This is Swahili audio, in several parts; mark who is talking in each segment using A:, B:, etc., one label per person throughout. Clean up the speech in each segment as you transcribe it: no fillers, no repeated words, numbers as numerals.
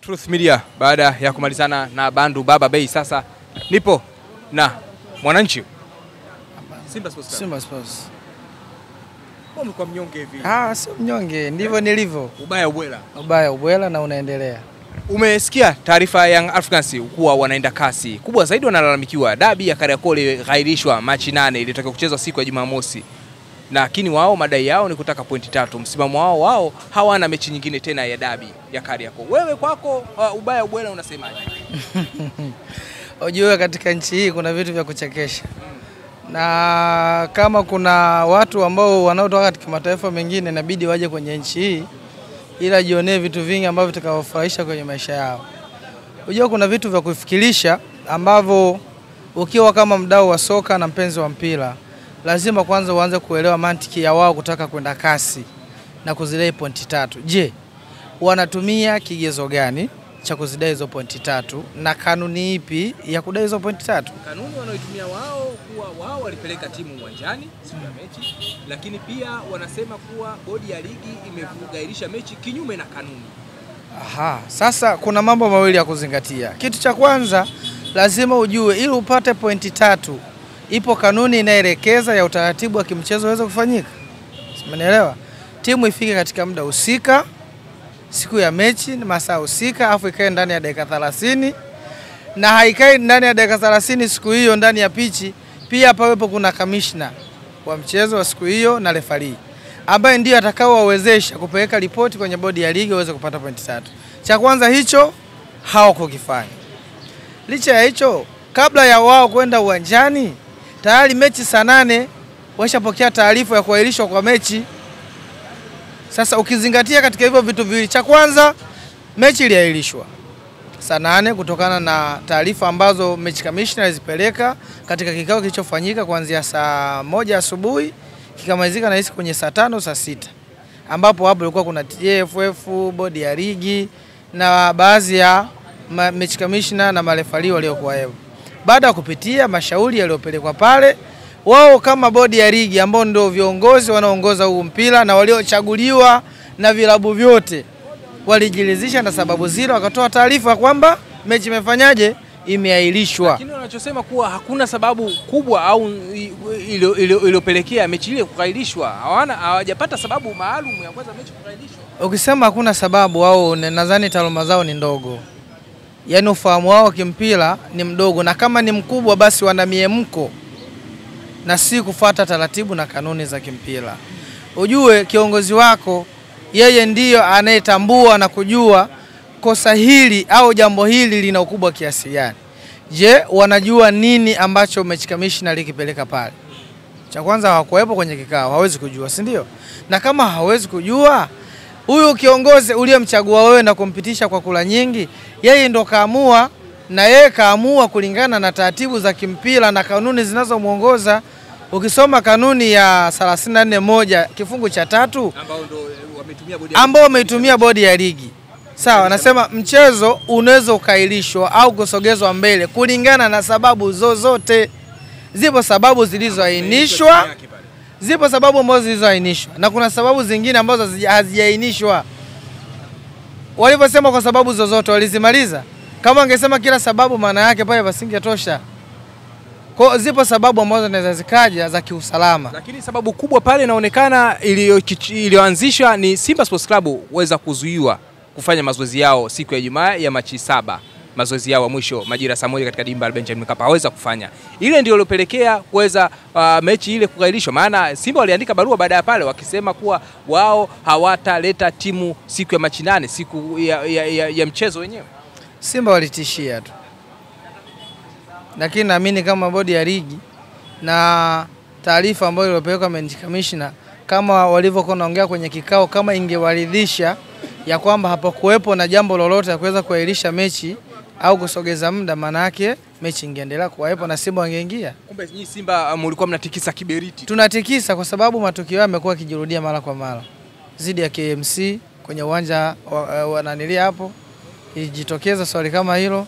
A: Truth Media baada ya kumalizana na Bandu Baba Bay, sasa nipo na Mwananchi Simba Sports.
B: Simba Sports.
A: Umekuwa mnyonge hivi?
B: Sio mnyonge, ndivyo nilivyo.
A: Ubaya ubwela.
B: Ubaya ubwela na unaendelea. Umesikia
A: taarifa ya Young Africans kuwa wanaenda kasi. Kubwa zaidi wanalalamikiwa dabi ya Kariakoo ghairishwa Machi 8 ilitakiwa kuchezwa siku ya Jumamosi. Lakini wao madai yao ni kutaka pointi 3. Msimamo wao hawana mechi nyingine tena ya dabi ya Kariakoo. Wewe kwako ubaya ubwela unasemaje?
B: Unajua katika nchi hii kuna vitu vya kuchekesha. Na kama kuna watu ambao wanaotoka katika mataifa mengine inabidi waje kwenye nchi hii ila jionee vitu vingi ambavyo vitakawafurahisha kwenye maisha yao. Unajua kuna vitu vya kufikirisha ambavyo ukiwa kama mdau wa soka na mpenzi wa mpira lazima kwanza uanze kuelewa mantiki ya wao kutaka kwenda kasi na kuzidai pointi 3. Je, wanatumia kigezo gani cha kuzidai hizo pointi 3 na kanuni ipi ya kudai hizo pointi 3?
A: Kanuni wanaoitumia wao kuwa wao walipeleka timu uwanjani siku ya mechi, lakini pia wanasema kuwa bodi ya ligi imegairisha mechi kinyume na kanuni.
B: Sasa kuna mambo mawili ya kuzingatia. Kitu cha kwanza lazima ujue ili upate pointi 3 ipo kanuni inaelekeza ya utaratibu wa kimchezo uweze kufanyika. Umeelewa? Timu ifike katika muda husika, siku ya mechi na masaa husika, afu ikae ndani ya dakika 30 na haikai ndani ya dakika 30 siku hiyo ndani ya pichi. Pia pawepo kuna kamishna wa mchezo wa siku hiyo na referee ambaye ndio atakao wawezesha kupeleka ripoti kwenye bodi ya ligi waweze kupata pointi 3. Cha kwanza hicho hawakukifanya. Licha ya hicho, kabla ya wao kwenda uwanjani tayari mechi saa 8 washapokea taarifa ya kuahirishwa kwa mechi. Sasa ukizingatia katika hivyo vitu viwili, cha kwanza mechi iliahirishwa saa 8 kutokana na taarifa ambazo mechi commissioner alizipeleka katika kikao kilichofanyika kuanzia saa 1 asubuhi kikamalizika na hisi kwenye saa 5 saa 6, ambapo hapo ilikuwa kuna TFF, bodi ya ligi na baadhi ya mechi commissioner na marefali waliokuwa hapo. Baada ya kupitia mashauri yaliyopelekwa pale, wao kama bodi ya ligi ambao ndio viongozi wanaoongoza huu mpira na waliochaguliwa na vilabu vyote walijiridhisha na sababu zile, wakatoa taarifa kwamba mechi imefanyaje, imeahirishwa.
A: Lakini wanachosema kuwa hakuna sababu kubwa au iliyopelekea mechi ile kuahirishwa. Hawajapata sababu maalum ya kwanza mechi kuahirishwa.
B: Ukisema hakuna sababu au nadhani taaluma zao ni ndogo. Yaani ufahamu wao kimpira ni mdogo, na kama ni mkubwa basi wana miemko na si kufuata taratibu na kanuni za kimpira. Ujue kiongozi wako yeye ndiyo anayetambua na kujua kosa hili au jambo hili lina ukubwa kiasi gani. Je, wanajua nini ambacho mechi commissioner likipeleka pale? Cha kwanza hawakuwepo kwenye kikao, hawezi kujua, si ndio? Na kama hawezi kujua, huyu kiongozi uliyemchagua wewe na kumpitisha kwa kula nyingi, yeye ndo kaamua, na yeye kaamua kulingana na taratibu za kimpira na kanuni zinazomuongoza. Ukisoma kanuni ya 34(1) kifungu cha 3 ambao wametumia bodi ya ligi. Sawa, nasema mchezo unaweza ukaahirishwa au kusogezwa mbele kulingana na sababu zozote. Zipo sababu zilizoainishwa, zipo sababu ambazo zilizoainishwa na kuna sababu zingine ambazo hazijainishwa. Waliposema kwa sababu zozote walizimaliza. Kama wangesema kila sababu maana yake pale pasingetosha. Kwa zipo sababu ambazo zinaweza zikaja za kiusalama.
A: Lakini sababu kubwa pale inaonekana iliyoanzishwa ni Simba Sports Club waweza kuzuiwa kufanya mazoezi yao siku ya Ijumaa ya Machi 7. Mazoezi yao mwisho majira saa 1 katika dimba la Benjamin Mkapa haweza kufanya. Ile ndio iliyopelekea kuweza mechi ile kuahirishwa. Maana Simba waliandika barua baada ya pale wakisema kuwa wao hawataleta timu siku ya Machi 8, siku ya mchezo wenyewe.
B: Simba walitishia tu. Lakini naamini kama bodi ya ligi na taarifa ambayo iliyopelekwa mechi commissioner kama walivyokuwa naongea kwenye kikao, kama ingewaridhisha ya kwamba hapakuwepo na jambo lolote la kuweza kuahirisha mechi au kusogeza muda, maana yake mechi ingeendelea kuwepo na Simba wangeingia.
A: Kumbe nyinyi Simba mlikuwa mnatikisa kiberiti.
B: Tunatikisa kwa sababu matukio yamekuwa kijirudia mara kwa mara. Zidi ya KMC kwenye uwanja wananilia hapo ilijitokeza swali kama hilo.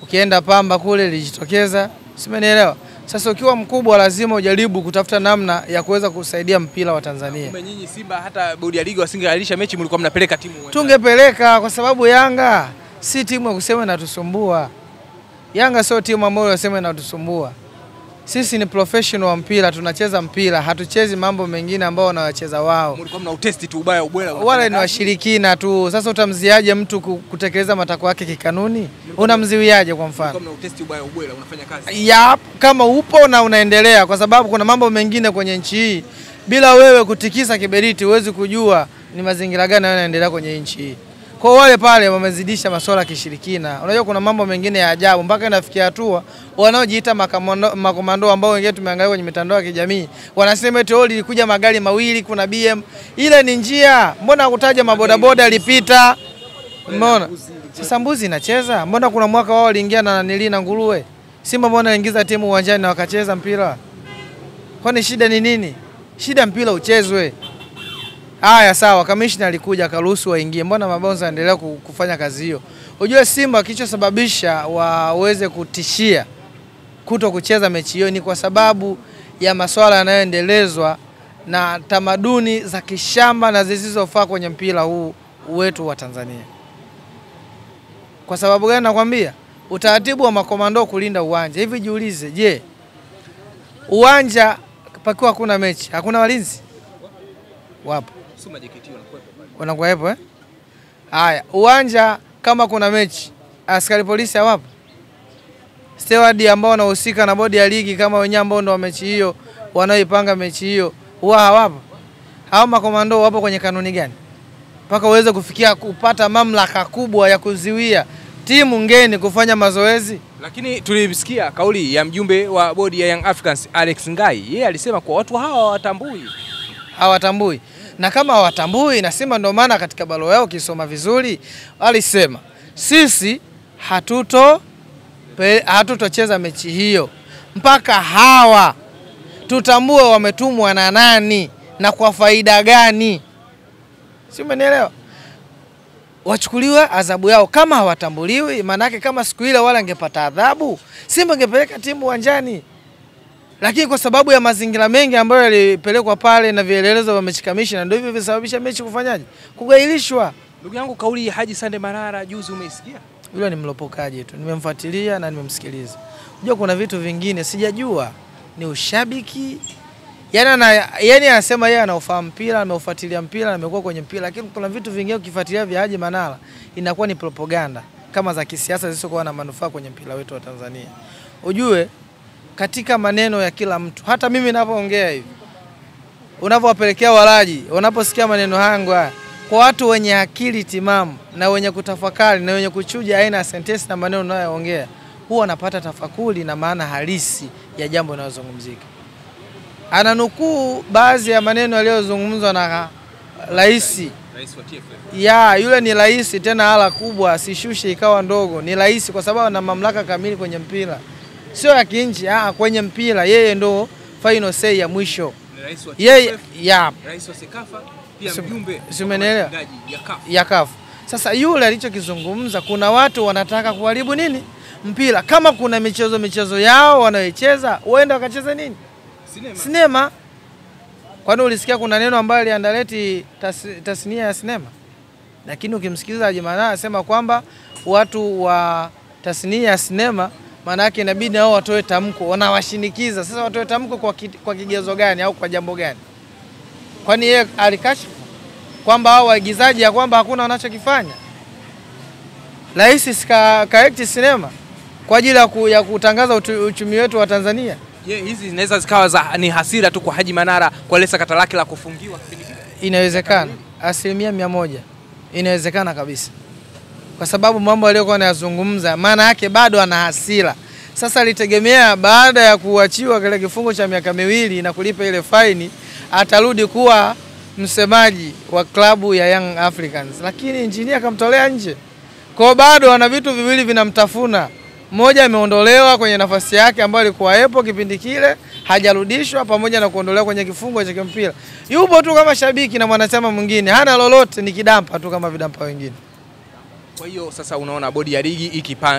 B: Ukienda Pamba kule ilijitokeza. Simenielewa. Sasa ukiwa mkubwa lazima ujaribu kutafuta namna ya kuweza kusaidia mpira wa Tanzania.
A: Kumbe nyinyi Simba hata bodi ya ligi wasingealisha mechi mlikuwa mnapeleka timu.
B: Tungepeleka kwa sababu Yanga si timu ya kusema inatusumbua. Yanga sio timu ambayo unasema inatusumbua. Sisi ni professional wa mpira, tunacheza mpira, hatuchezi mambo mengine ambao wanawacheza wao.
A: Mlikuwa mna utesti tu ubaya ubwela.
B: Wale ni washirikina tu. Sasa utamziaje mtu kutekeleza matakwa yake kikanuni? Unamziwiaje kwa mfano?
A: Mlikuwa mna utesti ubaya ubwela, unafanya kazi.
B: Ya, kama upo na unaendelea, kwa sababu kuna mambo mengine kwenye nchi hii bila wewe kutikisa kiberiti huwezi kujua ni mazingira gani yanaendelea kwenye nchi hii. Kwa wale pale wamezidisha masuala ya kishirikina. Unajua kuna mambo mengine ya ajabu mpaka inafikia hatua wanaojiita makomando ambao wengine tumeangalia kwenye mitandao ya kijamii wanasema eti lilikuja magari mawili, kuna BM. Ile ni njia. Mbona hakutaja mabodaboda alipita? Umeona? Sasa mbuzi inacheza. Mbona kuna mwaka wao waliingia na nanili na nguruwe? Simba mbona aliingiza timu uwanjani na wakacheza mpira? Kwani shida ni nini? Shida mpira uchezwe. Haya sawa, kamishna alikuja akaruhusu waingie. Mbona mabonza endelea kufanya kazi hiyo? Unajua Simba kilichosababisha waweze kutishia kuto kucheza mechi hiyo ni kwa sababu ya masuala yanayoendelezwa na tamaduni za kishamba na zisizofaa kwenye mpira huu wetu wa Tanzania. Kwa sababu gani nakwambia? Utaratibu wa makomando kulinda uwanja. Hivi jiulize, je, uwanja pakiwa hakuna mechi, hakuna walinzi? Wapo.
A: Suma JKT wanakuwepo pale.
B: Wanakuwepo eh? Haya, uwanja kama kuna mechi, askari polisi hawapo? Steward ambao wanahusika na bodi ya ligi kama wenyewe ambao ndio wa mechi hiyo, wanaoipanga mechi hiyo, huwa hawapo? Hao makomando wapo kwenye kanuni gani? Mpaka uweze kufikia kupata mamlaka kubwa ya kuziwia timu ngeni kufanya mazoezi.
A: Lakini tulisikia kauli ya mjumbe wa bodi ya Young Africans Alex Ngai. Yeye alisema kwa watu hawa hawatambui.
B: Hawatambui. Na kama hawatambui na Simba ndio maana katika barua yao kisoma vizuri alisema sisi hatutocheza mechi hiyo mpaka hawa tutambue wametumwa na nani na kwa faida gani. Si umenielewa? Wachukuliwe adhabu yao. Kama hawatambuliwi, manake kama siku ile wala angepata adhabu, Simba ingepeleka timu uwanjani. Lakini kwa sababu ya mazingira mengi ambayo yalipelekwa pale na vielelezo vya mechi commission ndio hivyo visababisha mechi kufanyaje? Kugailishwa.
A: Ndugu yangu, kauli ya Haji Sande Manara juzi umeisikia?
B: Yule ni mlopokaji tu. Nimemfuatilia na nimemsikiliza. Unajua kuna vitu vingine sijajua ni ushabiki. Yaani anasema yeye anaofahamu mpira, ameufuatilia mpira, amekuwa kwenye mpira, lakini kuna vitu vingine ukifuatilia vya Haji Manara inakuwa ni propaganda kama za kisiasa zisizokuwa na manufaa kwenye mpira wetu wa Tanzania. Ujue katika maneno ya kila mtu, hata mimi ninapoongea hivi, unapowapelekea walaji, unaposikia maneno yangu haya, kwa watu wenye akili timamu na wenye kutafakari na wenye kuchuja aina ya sentensi na maneno unayoongea, huwa anapata tafakuri na maana halisi ya jambo linalozungumzika. Ananukuu baadhi ya maneno yaliyozungumzwa na rais
A: wa TFF.
B: Ya, yule ni rais tena hala kubwa, asishushe ikawa ndogo. Ni rais kwa sababu ana mamlaka kamili kwenye mpira. Sio ya kinchi, kwenye mpira yeye ndo final say ya mwisho.
A: Ni rais wa TFF.
B: Yeye ya
A: rais wa Sekafa pia mjumbe
B: ya CAF. Sasa yule alichokizungumza, kuna watu wanataka kuharibu nini? Mpira. Kama kuna michezo yao wanayocheza, waenda wakacheza nini? Sinema. Kwani ulisikia kuna neno ambalo aliandaleti tasnia ya sinema? Lakini ukimsikiliza Haji Manara anasema kwamba watu wa tasnia ya sinema maana yake inabidi hao watoe tamko, wanawashinikiza. Sasa watoe tamko kwa kigezo gani au kwa jambo gani? Kwani yeye alikashifu kwamba hao waigizaji ya kwamba hakuna wanachokifanya? Rais kaekti sinema kwa ajili ya kutangaza uchumi wetu wa Tanzania.
A: Hizi zinaweza zikawa ni hasira tu kwa Haji Manara kwa ile sakata lake la kufungiwa kipindi kile.
B: Inawezekana 100%. Inawezekana kabisa. Kwa sababu mambo aliyokuwa anayazungumza maana yake bado ana hasira. Sasa alitegemea baada ya kuachiwa kile kifungo cha miaka 2 na kulipa ile faini atarudi kuwa msemaji wa klabu ya Young Africans, lakini injinia akamtolea nje. Kwa bado ana vitu viwili vinamtafuna. Mmoja ameondolewa kwenye nafasi yake ambayo alikuwa hapo kipindi kile, hajarudishwa, pamoja na kuondolewa kwenye kifungo cha mpira. Yupo tu kama shabiki na mwanachama mwingine, hana lolote, ni kidampa tu kama vidampa wengine.
A: Kwa hiyo sasa unaona bodi ya ligi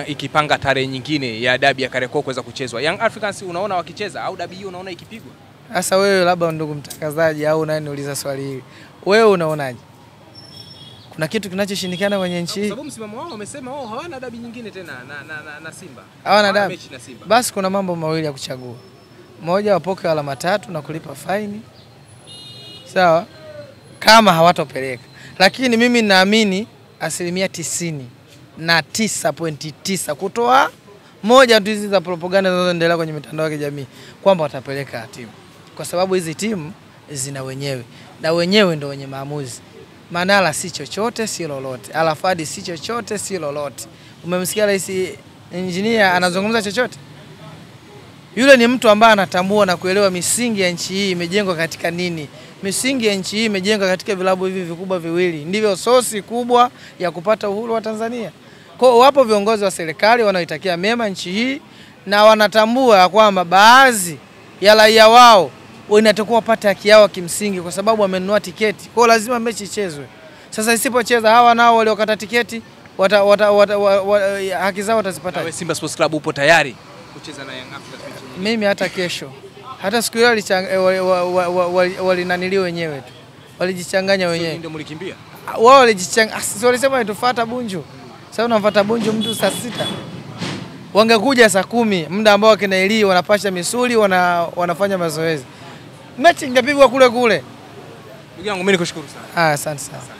A: ikipanga tarehe nyingine ya dabi ya Kariakoo kuweza kuchezwa. Young Africans unaona wakicheza au dabi hiyo unaona ikipigwa?
B: Sasa wewe labda ndugu mtangazaji au nani uliza swali hili, wewe unaonaje? Kuna kitu kinachoshindikana kwenye nchi hii?
A: Kwa sababu msimamo wao wamesema wao hawana dabi nyingine tena na Simba.
B: Hawana dabi. Basi kuna mambo mawili ya kuchagua. Moja, wapoke alama 3 na kulipa faini. Sawa? Kama hawatopeleka. Lakini mimi naamini 99.9 kutoa moja tu hizi za propaganda zinazoendelea kwenye mitandao ya kijamii kwamba watapeleka timu. Kwa sababu hizi timu zina wenyewe na wenyewe ndio wenye maamuzi. Manara si chochote si lolote. Alafadi si chochote si lolote. Umemsikia rais engineer anazungumza chochote? Yule ni mtu ambaye anatambua na kuelewa misingi ya nchi hii imejengwa katika nini. Misingi ya nchi hii imejengwa katika vilabu hivi vikubwa viwili. Ndivyo sosi kubwa ya kupata uhuru wa Tanzania. Kwa hiyo wapo viongozi wa serikali wanaoitakia mema nchi hii na wanatambua kwamba baadhi ya raia wao inatakiwa wapate haki yao kimsingi kwa sababu wamenunua tiketi. Kwa hiyo lazima mechi ichezwe. Sasa isipocheza hawa nao waliokata tiketi haki zao watazipata.
A: Wewe Simba Sports Club upo tayari kucheza na Young Africans?
B: Mimi hata kesho. Hata siku ile walinaniliwa wenyewe tu. Walijichanganya wenyewe.
A: Ndio mlikimbia?
B: Wao walijichanganya. Walisema tufuata Bunju. Sasa unafuata Bunju mtu saa 6. Wangekuja saa 10 muda ambao kina Eli wanapasha misuli wanafanya mazoezi. Mechi ingepigwa kule kule.
A: Ndugu yangu mimi nikushukuru sana.
B: Asante sana.